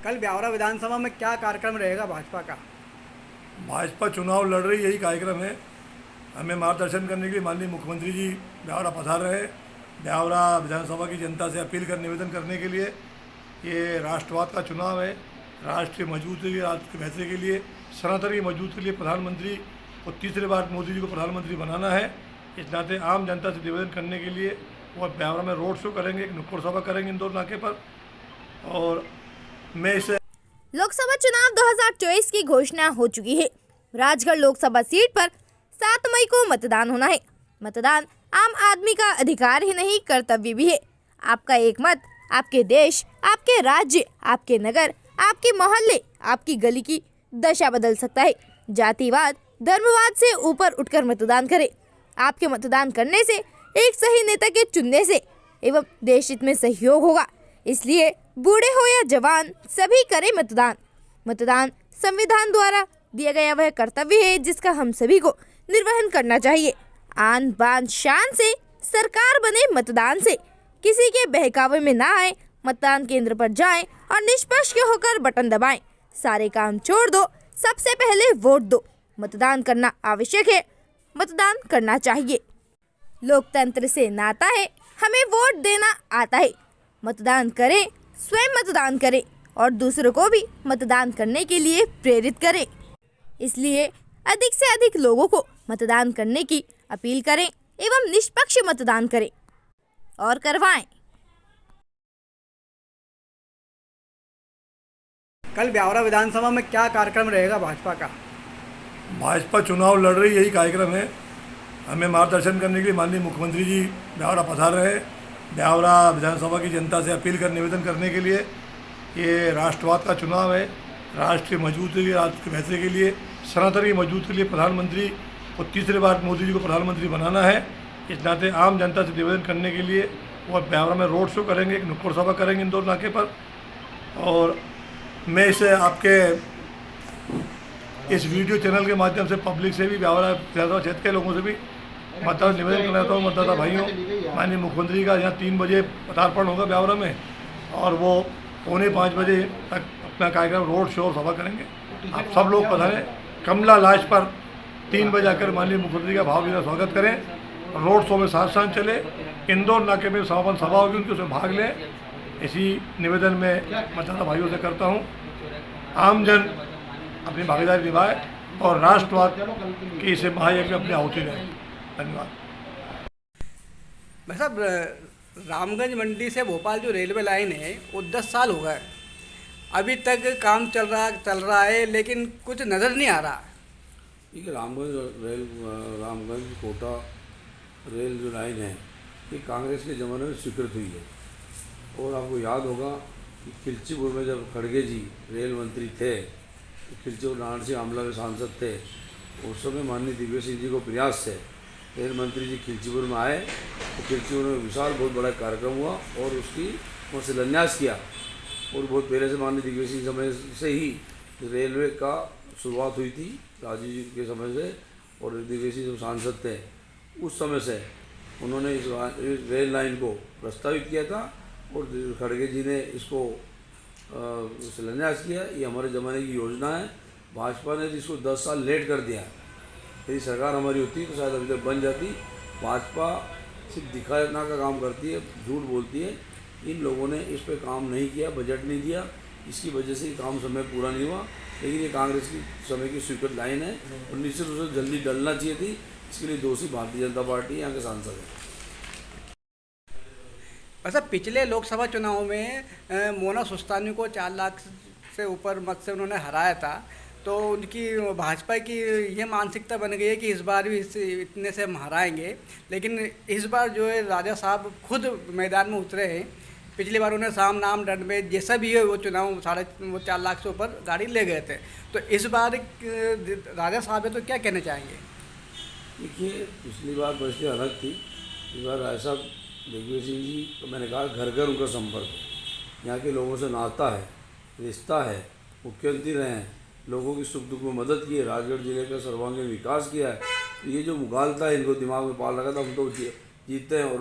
कल ब्यावरा विधानसभा में क्या कार्यक्रम रहेगा भाजपा का? भाजपा चुनाव लड़ रही, यही कार्यक्रम है। हमें मार्गदर्शन करने के लिए माननीय मुख्यमंत्री जी ब्यावरा पधार रहे हैं। ब्यावरा विधानसभा की जनता से अपील कर निवेदन करने के लिए, ये राष्ट्रवाद का चुनाव है। राष्ट्र की मजबूती के लिए, राष्ट्र के बेहतरी के लिए, सनातन की मजबूती के लिए प्रधानमंत्री को तीसरी बार मोदी जी को प्रधानमंत्री बनाना है। इस नाते आम जनता से निवेदन करने के लिए वो ब्यावरा में रोड शो करेंगे, एक नुक्कड़ सभा करेंगे इंदौर नाके पर। और मैं इसे लोकसभा चुनाव 2024 की घोषणा हो चुकी है। राजगढ़ लोकसभा सीट पर 7 मई को मतदान होना है। मतदान आम आदमी का अधिकार ही नहीं, कर्तव्य भी है। आपका एक मत आपके देश, आपके राज्य, आपके नगर, आपके मोहल्ले, आपकी गली की दशा बदल सकता है। जातिवाद, धर्मवाद से ऊपर उठकर मतदान करें। आपके मतदान करने से, एक सही नेता के चुनने से एवं देश हित में सहयोग होगा। इसलिए बूढ़े हो या जवान, सभी करें मतदान। मतदान संविधान द्वारा दिया गया वह कर्तव्य है जिसका हम सभी को निर्वहन करना चाहिए। आन बान शान से सरकार बने मतदान से, किसी के बहकावे में ना आए। मतदान केंद्र पर जाएं और निष्पक्ष होकर बटन दबाएं। सारे काम छोड़ दो, सबसे पहले वोट दो। मतदान करना आवश्यक है, मतदान करना चाहिए। लोकतंत्र से नाता है, हमें वोट देना आता है। मतदान करें, स्वयं मतदान करें और दूसरों को भी मतदान करने के लिए प्रेरित करें। इसलिए अधिक से अधिक लोगों को मतदान करने की अपील करें एवं निष्पक्ष मतदान करें और करवाएं। कल ब्यावरा विधानसभा में क्या कार्यक्रम रहेगा भाजपा का? भाजपा चुनाव लड़ रही, यही कार्यक्रम है। हमें मार्गदर्शन करने के लिए माननीय मुख्यमंत्री जी ब्यावरा पधार रहे हैं। ब्यावरा विधानसभा की जनता से अपील कर निवेदन करने के लिए, ये राष्ट्रवाद का चुनाव है। राष्ट्र की मजबूती के लिए, राष्ट्र की बेहतरी के लिए, सनातन की मजबूती के लिए प्रधानमंत्री को तीसरी बार मोदी जी को प्रधानमंत्री बनाना है। इस नाते आम जनता से निवेदन करने के लिए वो ब्यावरा में रोड शो करेंगे, एक नुक्कड़ सभा करेंगे इंदौर नाके पर। और मैं इसे आपके इस वीडियो चैनल के माध्यम से पब्लिक से भी, ब्यावरा विधानसभा क्षेत्र के लोगों से भी मतदाता निवेदन करना चाहता हूँ। मतदाता भाइयों, माननीय मुख्यमंत्री का यहाँ 3 बजे पदार्पण होगा ब्यावरा में, और वो 4:45 बजे तक अपना कार्यक्रम रोड शो और सभा करेंगे। आप सब लोग पधारें। कमला लाश पर 3 बजे आकर माननीय मुख्यमंत्री का भावभीरा स्वागत करें। रोड शो में साथ साथ चले। इंदौर नाके में समापन सभा होगी, उनकी उसमें भाग लें। इसी निवेदन में मतदाता भाइयों से करता हूँ, आमजन अपनी भागीदारी निभाए और राष्ट्रवाद की इसे महायज्ञ में अपनी आहुति दें। धन्यवाद। भाई साहब, रामगंज मंडी से भोपाल जो रेलवे लाइन है वो 10 साल हो गए, अभी तक काम चल रहा है, लेकिन कुछ नज़र नहीं आ रहा। ठीक है, रामगंज कोटा रेल जो लाइन है ये कांग्रेस के ज़माने में स्वीकृत हुई है। और आपको याद होगा कि खिलचीपुर में जब खड़गे जी रेल मंत्री थे, तो खिलचीपुर नारायण आमला में सांसद थे, उस समय माननीय दिव्य सिंह जी को प्रयास से रेल मंत्री जी खिलचीपुर में आए। तो खिलचीपुर में विशाल बहुत बड़ा कार्यक्रम हुआ और उसकी वो शिलान्यास किया। और बहुत पहले से माननीय दिव्य सिंह समय से ही रेलवे का शुरुआत हुई थी, राजीव जी के समय से। और दिव्य सिंह जब सांसद थे उस समय से उन्होंने इस रेल लाइन को प्रस्तावित किया था और खड़गे जी ने इसको शिलान्यास किया। ये हमारे ज़माने की योजना है। भाजपा ने इसको 10 साल लेट कर दिया। यदि सरकार हमारी होती तो शायद अभी तक बन जाती। भाजपा सिर्फ दिखाना का काम करती है, झूठ बोलती है। इन लोगों ने इस पर काम नहीं किया, बजट नहीं दिया, इसकी वजह से ये काम समय पूरा नहीं हुआ। लेकिन ये कांग्रेस की समय की स्वीकृत लाइन है और निश्चित रूप से जल्दी डलना चाहिए थी। इसके लिए दोषी भारतीय जनता पार्टी यहाँ के सांसद हैं। वैसे पिछले लोकसभा चुनाव में मोना सुस्तानी को 4 लाख से ऊपर मत से उन्होंने हराया था, तो उनकी भाजपा की ये मानसिकता बन गई है कि इस बार भी इतने से हम हराएंगे। लेकिन इस बार जो है राजा साहब खुद मैदान में उतरे हैं। पिछली बार उन्हें साम नाम दंड में जैसा भी है वो चुनाव 4.5 लाख से ऊपर गाड़ी ले गए थे। तो इस बार राजा साहब है तो क्या कहना चाहेंगे? देखिए, पिछली बार परिस्थिति अलग थी। इस बार राजा साहब दिग्विजय सिंह जी, तो मैंने कहा घर घर उनका संपर्क है, यहाँ के लोगों से नाता है, रिश्ता है। मुख्यमंत्री रहे हैं, लोगों की सुख दुख में मदद की है, राजगढ़ जिले का सर्वांगीण विकास किया है। तो ये जो मुगालता है इनको दिमाग में पाल रखा था, हम तो जीतते हैं और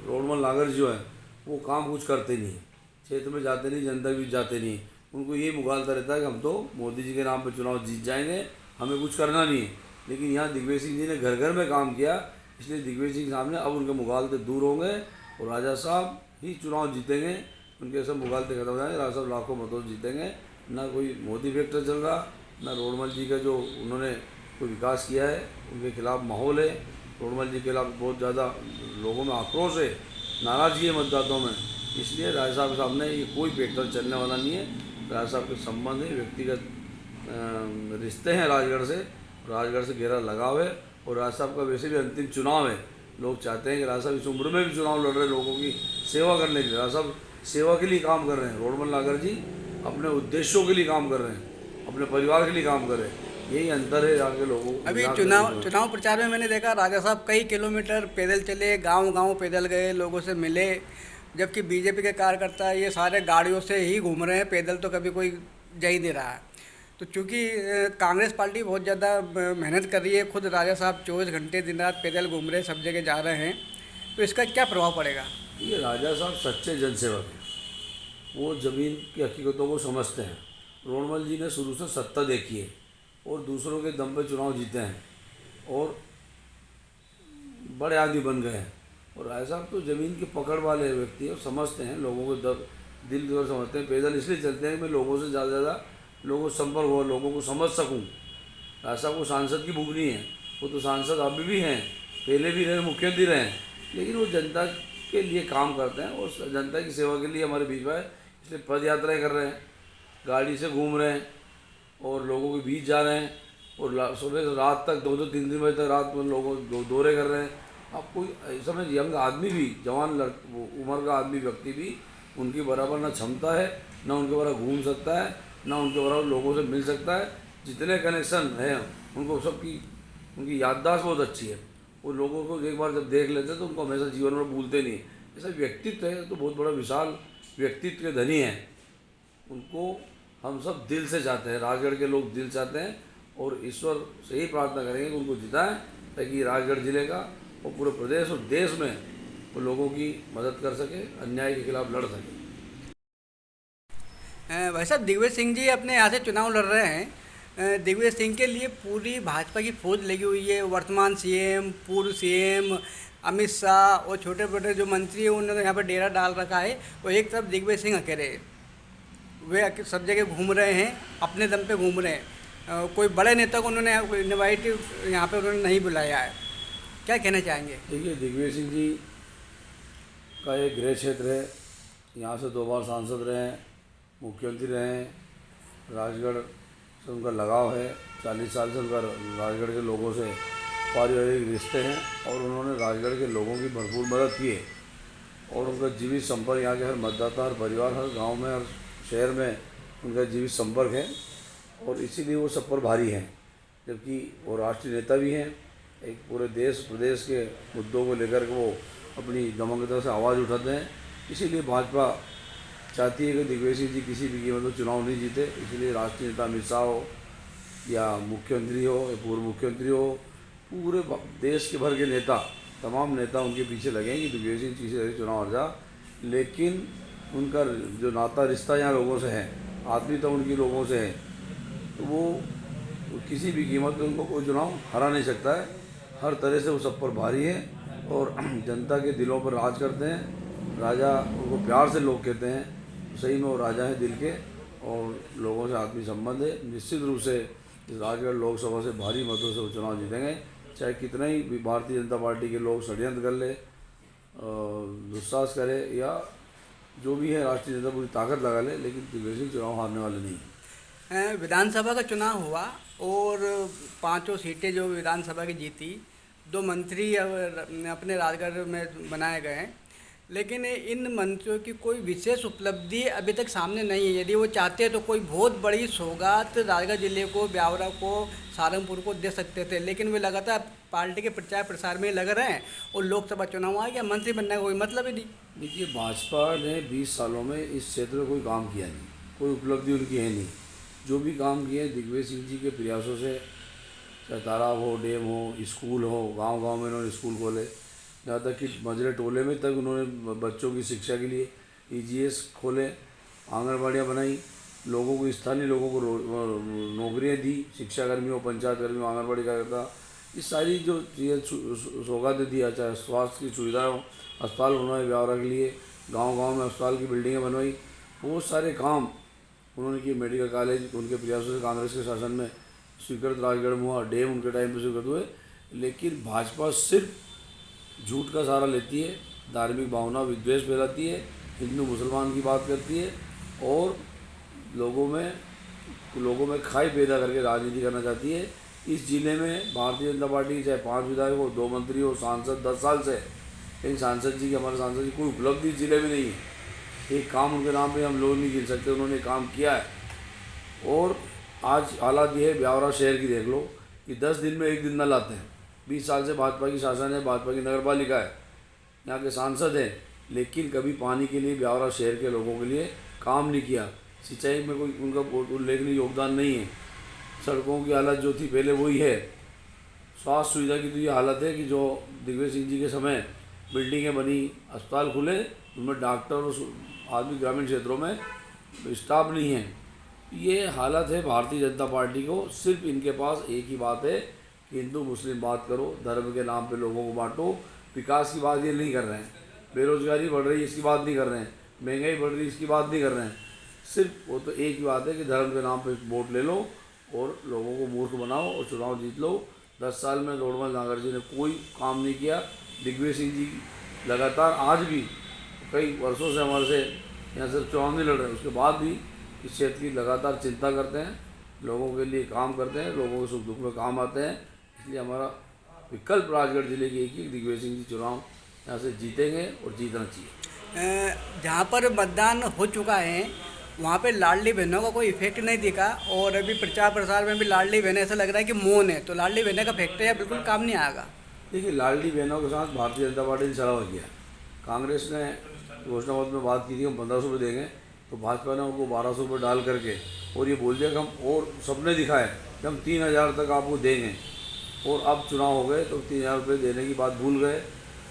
रोडमल नागर जो है वो काम कुछ करते नहीं है। क्षेत्र में जाते नहीं, जनता के बीच जाते नहीं। उनको ये मुगालता रहता है कि हम तो मोदी जी के नाम पर चुनाव जीत जाएंगे, हमें कुछ करना नहीं है। लेकिन यहाँ दिग्विजय सिंह जी ने घर घर में काम किया, इसलिए दिग्विजय सिंह सामने अब उनके मुगालते दूर होंगे और राजा साहब ही चुनाव जीतेंगे। उनके सब मुगालते खत्म हो जाएंगे, राजा साहब लाखों मतों से जीतेंगे। ना कोई मोदी फैक्टर चल रहा, ना रोडमल जी का जो उन्होंने कोई विकास किया है उनके खिलाफ माहौल है। रोडमल जी के खिलाफ बहुत ज़्यादा लोगों में आक्रोश है, नाराज़गी है मतदाताओं में। इसलिए राजा साहब के सामने ये कोई फैक्टर चलने वाला नहीं है। राजा साहब के संबंध है, व्यक्तिगत रिश्ते हैं राजगढ़ से, राजगढ़ से गहरा लगाव है। और राजा साहब का वैसे भी अंतिम चुनाव है। लोग चाहते हैं कि राजा साहब इस उम्र में भी चुनाव लड़ रहे हैं लोगों की सेवा करने के लिए। राजा साहब सेवा के लिए काम कर रहे हैं। रोडमल नागर जी अपने उद्देश्यों के लिए काम कर रहे हैं, अपने परिवार के लिए काम कर रहे हैं। यही अंतर है यहाँ के लोगों। अभी चुनाव प्रचार में मैंने देखा राजा साहब कई किलोमीटर पैदल चले, गांव-गांव पैदल गए, लोगों से मिले। जबकि बीजेपी के कार्यकर्ता ये सारे गाड़ियों से ही घूम रहे हैं, पैदल तो कभी कोई जा ही नहीं रहा है। तो चूँकि कांग्रेस पार्टी बहुत ज़्यादा मेहनत कर रही है, खुद राजा साहब 24 घंटे दिन रात पैदल घूम रहे हैं, सब जगह जा रहे हैं, तो इसका क्या प्रभाव पड़ेगा? ये राजा साहब सच्चे जनसेवक हैं, वो ज़मीन की हकीकतों को समझते हैं। रोडमल जी ने शुरू से सत्ता देखी है और दूसरों के दम पे चुनाव जीते हैं और बड़े आदमी बन गए हैं। और राजा साहब तो ज़मीन की पकड़ वाले व्यक्ति हैं और समझते हैं लोगों को, दिल की ओर समझते हैं। पैदल इसलिए चलते हैं कि मैं लोगों से ज़्यादा लोगों से संपर्क हो, लोगों को समझ सकूं। राजा साहब को सांसद की भूख नहीं है, वो तो सांसद अभी भी हैं, पहले भी रहे, मुख्यमंत्री रहे हैं, लेकिन वो जनता के लिए काम करते हैं और जनता की सेवा के लिए हमारे बीच में है। इसलिए पद यात्राएँ कर रहे हैं, गाड़ी से घूम रहे हैं और लोगों के बीच जा रहे हैं और सुबह से रात तक 2-2 3-3 बजे तक रात में लोगों दौरे कर रहे हैं। अब कोई इस समय यंग आदमी भी, जवान उम्र का आदमी व्यक्ति भी उनकी बराबर ना क्षमता है, ना उनके बराबर घूम सकता है, ना उनके बराबर लोगों से मिल सकता है। जितने कनेक्शन हैं उनको सबकी, उनकी याददाश्त बहुत अच्छी है। वो लोगों को एक बार जब देख लेते हैं तो उनको हमेशा जीवन में भूलते नहीं। ऐसा व्यक्तित्व है तो बहुत बड़ा विशाल व्यक्तित्व के धनी हैं। उनको हम सब दिल से चाहते हैं, राजगढ़ के लोग दिल चाहते हैं और ईश्वर से ही प्रार्थना करेंगे कि उनको जिताएं ताकि राजगढ़ जिले का और पूरे प्रदेश और देश में वो लोगों की मदद कर सके, अन्याय के खिलाफ लड़ सके। भाई साहब, दिग्विजय सिंह जी अपने यहाँ से चुनाव लड़ रहे हैं। दिग्विजय सिंह के लिए पूरी भाजपा की फौज लगी हुई है। वर्तमान सीएम, पूर्व सीएम, अमित शाह और छोटे छोटे जो मंत्री हैं उन्होंने यहाँ पर डेरा डाल रखा है। और एक तरफ दिग्विजय सिंह अकेले, वे सब जगह घूम रहे हैं, अपने दम पे घूम रहे हैं। कोई बड़े नेता को उन्होंने इनवाइट यहाँ पे उन्होंने नहीं बुलाया है। क्या कहना चाहेंगे? देखिए, दिग्विजय सिंह जी का एक गृह क्षेत्र है, यहाँ से 2 बार सांसद रहे हैं, मुख्यमंत्री रहे हैं, राजगढ़ से उनका लगाव है। 40 साल से उनका राजगढ़ के लोगों से पारिवारिक रिश्ते हैं और उन्होंने राजगढ़ के लोगों की भरपूर मदद की है। और उनका जीवित संपर्क यहाँ के हर मतदाता, हर परिवार, हर गांव में, हर शहर में उनका जीवित संपर्क है और इसीलिए वो सब पर भारी हैं। जबकि वो राष्ट्रीय नेता भी हैं, एक पूरे देश प्रदेश के मुद्दों को लेकर के वो अपनी दमंगता से आवाज़ उठाते हैं। इसीलिए भाजपा चाहती है कि दिग्विजय सिंह जी किसी भी कीमत पर चुनाव नहीं जीते। इसलिए राष्ट्रीय नेता अमित शाह हो या मुख्यमंत्री हो या पूर्व मुख्यमंत्री हो, पूरे देश के भर के नेता, तमाम नेता उनके पीछे लगे हैं कि दिग्विजय सिंह किसी तरह चुनाव हार जा। लेकिन उनका जो नाता रिश्ता यहाँ लोगों से है, आत्मीयता उनकी लोगों से है, तो वो किसी भी कीमत पर उनको कोई चुनाव हरा नहीं सकता है। हर तरह से वो सब पर भारी है और जनता के दिलों पर राज करते हैं। राजा उनको प्यार से लोग कहते हैं, सही में वो राजा हैं दिल के और लोगों से आत्मीय संबंध है। निश्चित रूप से इस राजगढ़ लोकसभा से भारी मतों से वो चुनाव जीतेंगे, चाहे कितना ही भारतीय जनता पार्टी के लोग षड्यंत्र कर ले, दुस्साहस करे या जो भी है, राष्ट्रीय जनता पूरी ताकत लगा ले, लेकिन दिग्विजय सिंह चुनाव हारने वाले नहीं हैं। विधानसभा का चुनाव हुआ और 5 सीटें जो विधानसभा की जीती, 2 मंत्री अपने राजगढ़ में बनाए गए हैं, लेकिन इन मंत्रियों की कोई विशेष उपलब्धि अभी तक सामने नहीं है। यदि वो चाहते हैं तो कोई बहुत बड़ी सौगात राजगढ़ जिले को, ब्यावरा को, सहारनपुर को दे सकते थे, लेकिन वे लगातार पार्टी के प्रचार प्रसार में लग रहे हैं और लोकसभा चुनाव आ गया, मंत्री बनने का कोई मतलब ही नहीं। देखिए, भाजपा ने 20 सालों में इस क्षेत्र में कोई काम किया नहीं, कोई उपलब्धि उनकी है नहीं। जो भी काम किए दिग्विजय सिंह जी के प्रयासों से, चाहे तालाब हो, डैम हो, स्कूल हो, गांव-गांव में उन्होंने स्कूल खोले, यहाँ तक कि मजरे टोले में तक उन्होंने बच्चों की शिक्षा के लिए EGS खोले, आंगनबाड़ियाँ बनाई, लोगों को स्थानीय लोगों को नौकरियाँ दी, शिक्षाकर्मियों, पंचायत कर्मियों, आंगनबाड़ी कार्यकर्ता, ये सारी जो चीज़ें सौगातें दी, चाहे स्वास्थ्य की सुविधाएं हो, अस्पताल बनवाए ब्यावरा के लिए, गांव-गांव में अस्पताल की बिल्डिंगें बनवाई, बहुत सारे काम उन्होंने किए। मेडिकल कॉलेज उनके प्रयासों से कांग्रेस के शासन में स्वीकृत राजगढ़ में हुआ, डैम उनके टाइम पे स्वीकृत हुए। लेकिन भाजपा सिर्फ झूठ का सहारा लेती है, धार्मिक भावना विद्वेष फैलाती है, हिंदू मुसलमान की बात करती है और लोगों में खाई पैदा करके राजनीति करना चाहती है। इस जिले में भारतीय जनता पार्टी चाहे 5 विधायक हो, 2 मंत्री हो, सांसद 10 साल से, लेकिन सांसद जी की, हमारे सांसद जी कोई उपलब्धि इस जिले में नहीं है। एक काम उनके नाम पे हम लोग नहीं गिन सकते, उन्होंने काम किया है। और आज हालात ये है, ब्यावरा शहर की देख लो कि 10 दिन में 1 दिन न लाते हैं। 20 साल से भाजपा की शासन है, भाजपा की नगर पालिका है, यहाँ के सांसद हैं, लेकिन कभी पानी के लिए ब्यावरा शहर के लोगों के लिए काम नहीं किया। सिंचाई में कोई उनका उल्लेखनीय योगदान नहीं है। सड़कों की हालत जो थी पहले वही है। स्वास्थ्य सुविधा की तो ये हालत है कि जो दिग्विजय सिंह जी के समय बिल्डिंगें बनी, अस्पताल खुले, उनमें डॉक्टर और आदमी ग्रामीण क्षेत्रों में स्टाफ नहीं है। ये हालत है भारतीय जनता पार्टी को। सिर्फ इनके पास एक ही बात है कि हिंदू मुस्लिम बात करो, धर्म के नाम पे लोगों को बांटो। विकास की बात ये नहीं कर रहे हैं, बेरोजगारी बढ़ रही है इसकी बात नहीं कर रहे हैं, महंगाई बढ़ रही है इसकी बात नहीं कर रहे हैं। सिर्फ वो तो एक ही बात है कि धर्म के नाम पे वोट ले लो और लोगों को मूर्ख बनाओ और चुनाव जीत लो। 10 साल में लोडमल नागर जी ने कोई काम नहीं किया। दिग्विजय सिंह जी लगातार आज भी कई वर्षों से हमारे से यहाँ सिर्फ चुनाव नहीं लड़ रहे, उसके बाद भी इस क्षेत्र की लगातार चिंता करते हैं, लोगों के लिए काम करते हैं, लोगों के सुख दुख में काम आते हैं। इसलिए हमारा विकल्प राजगढ़ जिले की एक ही दिग्विजय सिंह जी चुनाव यहाँ से जीतेंगे और जीतना चाहिए। जहाँ पर मतदान हो चुका है वहाँ पे लाडली बहनों का कोई इफेक्ट नहीं दिखा और अभी प्रचार प्रसार में भी लाडली बहनें ऐसा लग रहा है कि मौन है, तो लाडली बहनें का फैक्टर या बिल्कुल काम नहीं आएगा। देखिए, लाडली बहनों के साथ भारतीय जनता पार्टी ने छलावा किया। कांग्रेस ने घोषणा पत्र में बात की थी हम 1500 रुपये देंगे, तो भाजपा ने उनको 1200 रुपये डाल करके और ये बोल दिया कि हम और सपने दिखाए कि हम 3000 तक आपको देंगे। और अब चुनाव हो गए तो 3000 रुपये देने की बात भूल गए।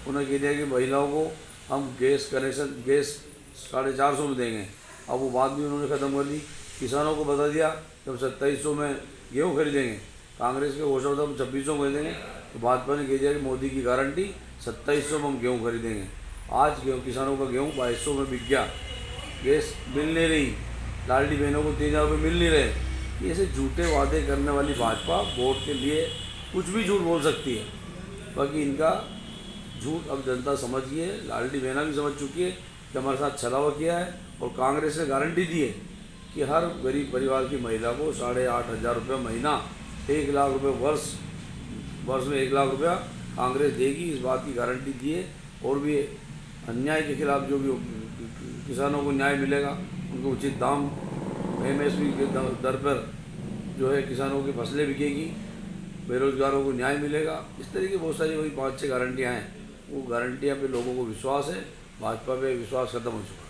उन्होंने कह दिया कि महिलाओं को हम गैस 450 में देंगे, अब वो बात भी उन्होंने ख़त्म कर दी। किसानों को बता दिया कि हम 2700 में गेहूँ खरीदेंगे, कांग्रेस के घोषणा पत्र हम 2600 में खरीदेंगे, तो भाजपा ने कह दिया कि मोदी की गारंटी 2700 में हम गेहूँ खरीदेंगे। आज किसानों का गेहूँ 2200 में बिक गया, गैस मिल नहीं रही, लाडली बहनों को 3000 रुपये मिल नहीं रहे। ऐसे झूठे वादे करने वाली भाजपा वोट के लिए कुछ भी झूठ बोल सकती है, बाकी इनका झूठ अब जनता समझ गई है, लाडली बहना भी समझ चुकी है कि हमारे साथ छलावा किया है। और कांग्रेस ने गारंटी दी है कि हर गरीब परिवार की महिला को 8500 रुपये महीना, 1 लाख रुपये वर्ष में 1 लाख रुपया कांग्रेस देगी, इस बात की गारंटी दी है। और भी अन्याय के खिलाफ जो भी किसानों को न्याय मिलेगा, उनको उचित दाम MSP के दर पर जो है किसानों की फसलें बिकेगी, बेरोजगारों को न्याय मिलेगा। इस तरह की बहुत सारी वही 5-6 गारंटियाँ हैं। वो गारंटियाँ पे लोगों को विश्वास है, भाजपा पे विश्वास खत्म हो चुका है।